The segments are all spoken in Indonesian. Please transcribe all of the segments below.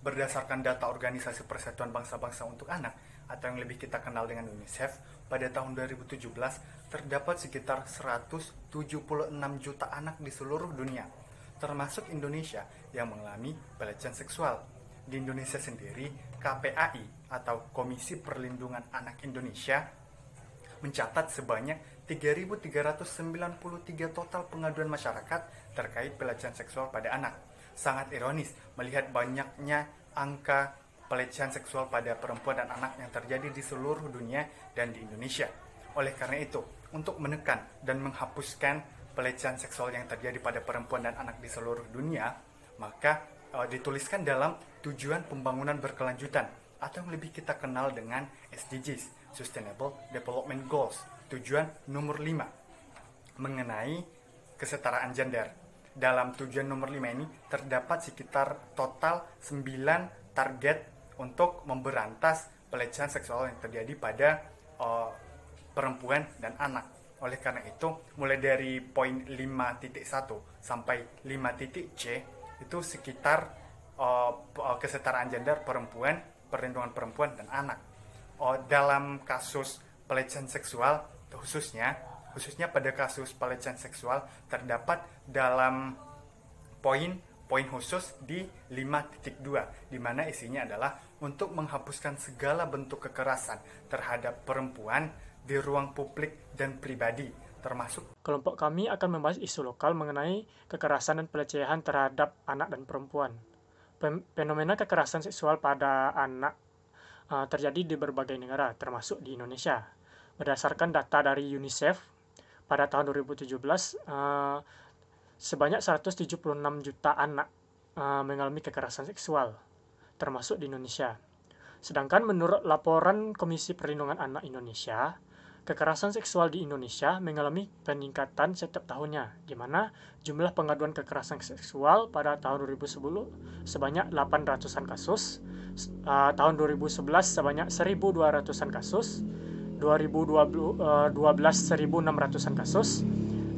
Berdasarkan data Organisasi Persatuan Bangsa-Bangsa untuk Anak atau yang lebih kita kenal dengan UNICEF, pada tahun 2017 terdapat sekitar 176 juta anak di seluruh dunia, termasuk Indonesia yang mengalami pelecehan seksual. Di Indonesia sendiri, KPAI atau Komisi Perlindungan Anak Indonesia mencatat sebanyak 3.393 total pengaduan masyarakat terkait pelecehan seksual pada anak. Sangat ironis melihat banyaknya angka pelecehan seksual pada perempuan dan anak yang terjadi di seluruh dunia dan di Indonesia. Oleh karena itu, untuk menekan dan menghapuskan pelecehan seksual yang terjadi pada perempuan dan anak di seluruh dunia, maka dituliskan dalam Tujuan Pembangunan Berkelanjutan atau yang lebih kita kenal dengan SDGs, Sustainable Development Goals, tujuan nomor 5 mengenai kesetaraan gender. Dalam tujuan nomor 5 ini terdapat sekitar total 9 target untuk memberantas pelecehan seksual yang terjadi pada perempuan dan anak. Oleh karena itu, mulai dari poin 5.1 sampai 5.c itu sekitar kesetaraan gender perempuan, perlindungan perempuan dan anak. Dalam kasus pelecehan seksual khususnya pada kasus pelecehan seksual terdapat dalam poin khusus di 5.2 di mana isinya adalah untuk menghapuskan segala bentuk kekerasan terhadap perempuan di ruang publik dan pribadi, termasuk kelompok kami akan membahas isu lokal mengenai kekerasan dan pelecehan terhadap anak dan perempuan. Fenomena kekerasan seksual pada anak terjadi di berbagai negara, termasuk di Indonesia. Berdasarkan data dari UNICEF, pada tahun 2017, sebanyak 176 juta anak mengalami kekerasan seksual, termasuk di Indonesia. Sedangkan menurut laporan Komisi Perlindungan Anak Indonesia, kekerasan seksual di Indonesia mengalami peningkatan setiap tahunnya, di mana jumlah pengaduan kekerasan seksual pada tahun 2010 sebanyak 800-an kasus, tahun 2011 sebanyak 1.200-an kasus, 2012 1.600-an kasus,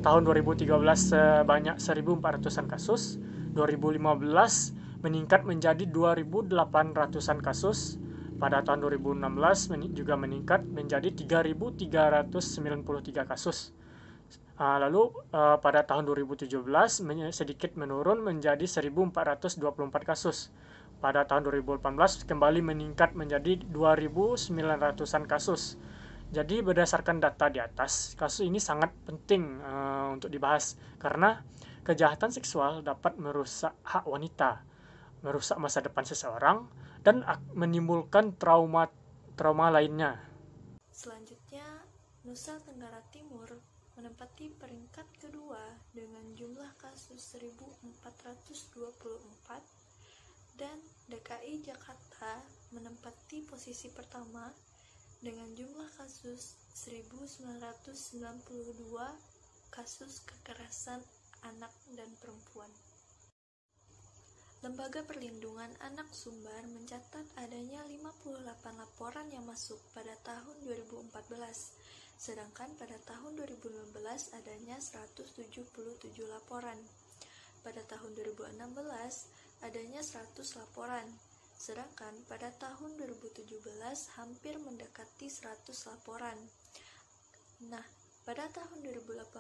tahun 2013 sebanyak 1.400-an kasus, 2015 meningkat menjadi 2.800-an kasus, pada tahun 2016 juga meningkat menjadi 3.393 kasus. Lalu pada tahun 2017 sedikit menurun menjadi 1.424 kasus. Pada tahun 2018 kembali meningkat menjadi 2.900-an kasus. Jadi berdasarkan data di atas, kasus ini sangat penting untuk dibahas karena kejahatan seksual dapat merusak hak wanita, merusak masa depan seseorang, dan menimbulkan trauma lainnya. Selanjutnya, Nusa Tenggara Timur menempati peringkat kedua dengan jumlah kasus 1.424 dan DKI Jakarta menempati posisi pertama dengan jumlah kasus 1.992 kasus kekerasan anak dan perempuan. Lembaga Perlindungan Anak Sumbar mencatat adanya 58 laporan yang masuk pada tahun 2014, sedangkan pada tahun 2015 adanya 177 laporan. Pada tahun 2016 adanya 100 laporan, sedangkan pada tahun 2017 hampir mendekati 100 laporan. Nah, pada tahun 2018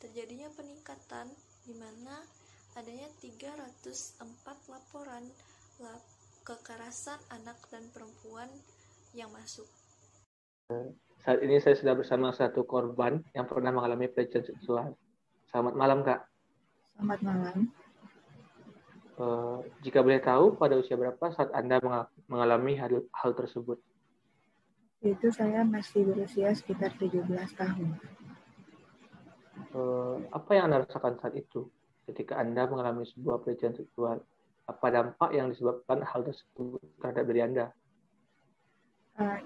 terjadinya peningkatan di mana adanya 304 laporan kekerasan anak dan perempuan yang masuk. Saat ini saya sudah bersama satu korban yang pernah mengalami pelecehan seksual. Selamat malam, Kak. Selamat malam. Jika boleh tahu, pada usia berapa saat Anda mengalami hal tersebut? Itu saya masih berusia sekitar 17 tahun. Apa yang Anda rasakan saat itu ketika Anda mengalami sebuah pelecehan seksual? Apa dampak yang disebabkan hal tersebut terhadap diri Anda?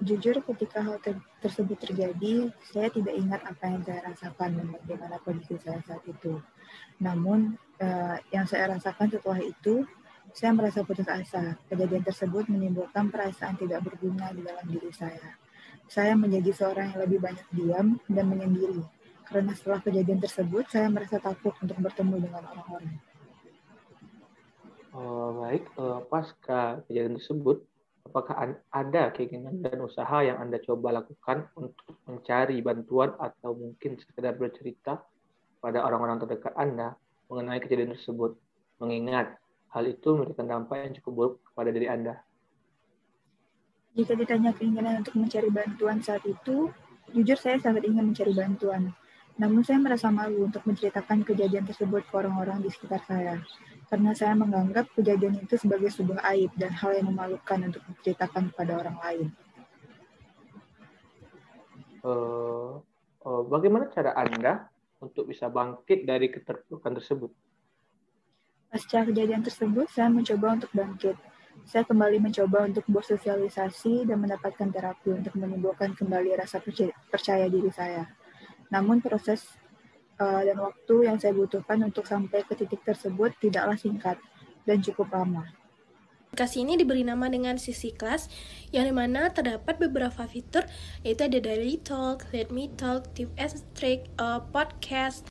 Jujur ketika hal tersebut terjadi, saya tidak ingat apa yang saya rasakan dan bagaimana kondisi saya saat itu. Namun, yang saya rasakan setelah itu, saya merasa putus asa. Kejadian tersebut menimbulkan perasaan tidak berguna di dalam diri saya. Saya menjadi seorang yang lebih banyak diam dan menyendiri. Karena setelah kejadian tersebut, saya merasa takut untuk bertemu dengan orang-orang. Baik, pasca kejadian tersebut, apakah ada keinginan dan usaha yang Anda coba lakukan untuk mencari bantuan atau mungkin sekedar bercerita pada orang-orang terdekat Anda mengenai kejadian tersebut, mengingat hal itu memberikan dampak yang cukup buruk kepada diri Anda? Jika ditanya keinginan untuk mencari bantuan saat itu, jujur saya sangat ingin mencari bantuan. Namun saya merasa malu untuk menceritakan kejadian tersebut ke orang-orang di sekitar saya, karena saya menganggap kejadian itu sebagai sebuah aib dan hal yang memalukan untuk diceritakan kepada orang lain. Bagaimana cara Anda untuk bisa bangkit dari keterpurukan tersebut? Pasca kejadian tersebut, saya mencoba untuk bangkit. Saya kembali mencoba untuk bersosialisasi dan mendapatkan terapi untuk menimbulkan kembali rasa percaya diri saya. Namun proses dan waktu yang saya butuhkan untuk sampai ke titik tersebut tidaklah singkat dan cukup lama. Aplikasi ini diberi nama dengan Sisi Kelas, yang dimana terdapat beberapa fitur, yaitu ada Daily Talk, Let Me Talk, Tips and Tricks, Podcast,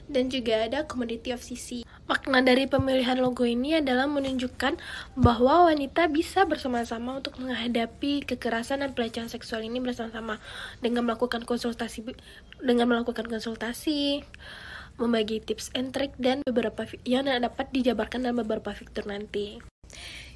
dan juga ada Community of Sisi. Makna dari pemilihan logo ini adalah menunjukkan bahwa wanita bisa bersama-sama untuk menghadapi kekerasan dan pelecehan seksual ini bersama-sama dengan melakukan konsultasi, membagi tips and trick dan beberapa yang dapat dijabarkan dalam beberapa fitur nanti.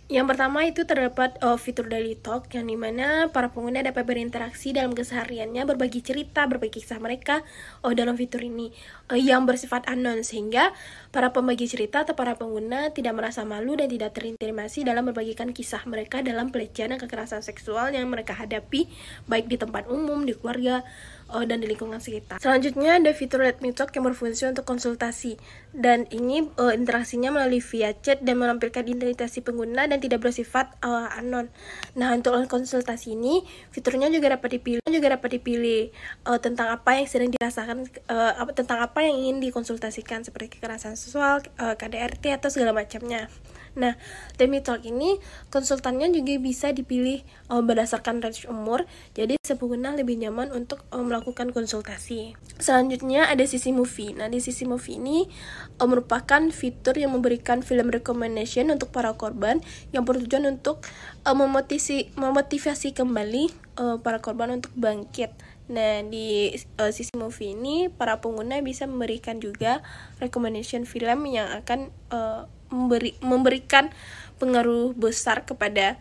Yang pertama itu terdapat fitur Daily Talk, yang dimana para pengguna dapat berinteraksi dalam kesehariannya, berbagi cerita, berbagi kisah mereka dalam fitur ini yang bersifat anon, sehingga para pembagi cerita atau para pengguna tidak merasa malu dan tidak terintimidasi dalam membagikan kisah mereka dalam pelecehan dan kekerasan seksual yang mereka hadapi, baik di tempat umum, di keluarga, dan di lingkungan sekitar. Selanjutnya ada fitur Let Me Talk yang berfungsi untuk konsultasi, dan ini interaksinya melalui via chat dan menampilkan identitas pengguna dan tidak bersifat anon. Nah, untuk konsultasi ini fiturnya juga dapat dipilih tentang apa yang sedang dirasakan, tentang apa yang ingin dikonsultasikan, seperti kekerasan seksual, KDRT atau segala macamnya. Nah, Let Me Talk ini konsultannya juga bisa dipilih berdasarkan range umur, jadi pengguna lebih nyaman untuk melakukan konsultasi. Selanjutnya ada Sisi Movie. Nah, di Sisi Movie ini merupakan fitur yang memberikan film recommendation untuk para korban yang bertujuan untuk memotivasi kembali para korban untuk bangkit. Nah, di Sisi Movie ini para pengguna bisa memberikan juga recommendation film yang akan memberikan pengaruh besar kepada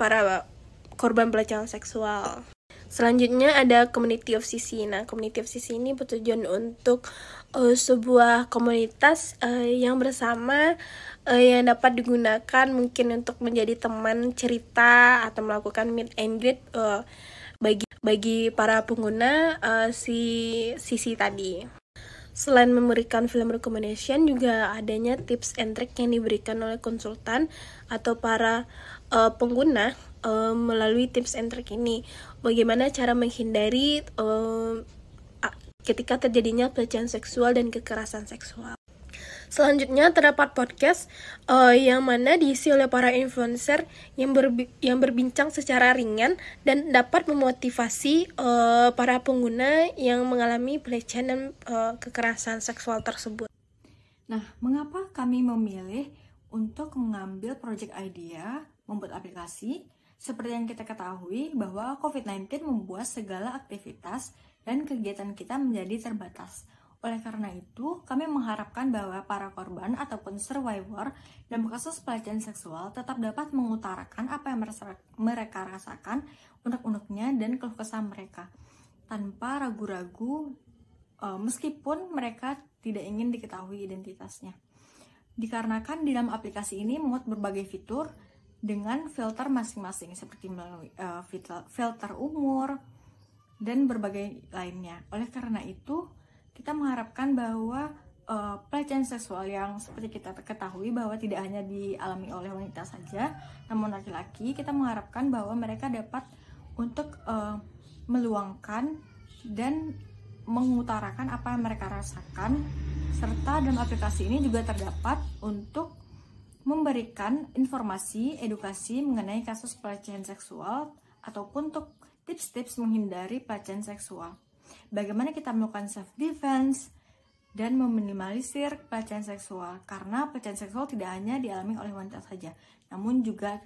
para korban pelecehan seksual. Selanjutnya ada Community of Sisi. Nah, Community of Sisi ini bertujuan untuk sebuah komunitas yang bersama yang dapat digunakan mungkin untuk menjadi teman cerita atau melakukan meet and greet bagi para pengguna Sisi tadi. Selain memberikan film recommendation, juga adanya tips and trick yang diberikan oleh konsultan atau para pengguna melalui tips and trick ini. Bagaimana cara menghindari ketika terjadinya pelecehan seksual dan kekerasan seksual. Selanjutnya terdapat podcast yang mana diisi oleh para influencer yang berbincang secara ringan dan dapat memotivasi para pengguna yang mengalami pelecehan dan kekerasan seksual tersebut. Nah, mengapa kami memilih untuk mengambil project idea membuat aplikasi? Seperti yang kita ketahui bahwa COVID-19 membuat segala aktivitas dan kegiatan kita menjadi terbatas. Oleh karena itu, kami mengharapkan bahwa para korban ataupun survivor dalam kasus pelecehan seksual tetap dapat mengutarakan apa yang mereka rasakan, unek-uneknya, dan keluh kesah mereka tanpa ragu-ragu, meskipun mereka tidak ingin diketahui identitasnya. Dikarenakan di dalam aplikasi ini memuat berbagai fitur dengan filter masing-masing, seperti melalui filter umur dan berbagai lainnya. Oleh karena itu, kita mengharapkan bahwa pelecehan seksual yang seperti kita ketahui bahwa tidak hanya dialami oleh wanita saja, namun laki-laki, kita mengharapkan bahwa mereka dapat untuk meluangkan dan mengutarakan apa yang mereka rasakan, serta dalam aplikasi ini juga terdapat untuk memberikan informasi, edukasi mengenai kasus pelecehan seksual ataupun untuk tips-tips menghindari pelecehan seksual. Bagaimana kita melakukan self-defense, dan meminimalisir pelecehan seksual, karena pelecehan seksual tidak hanya dialami oleh wanita saja, namun juga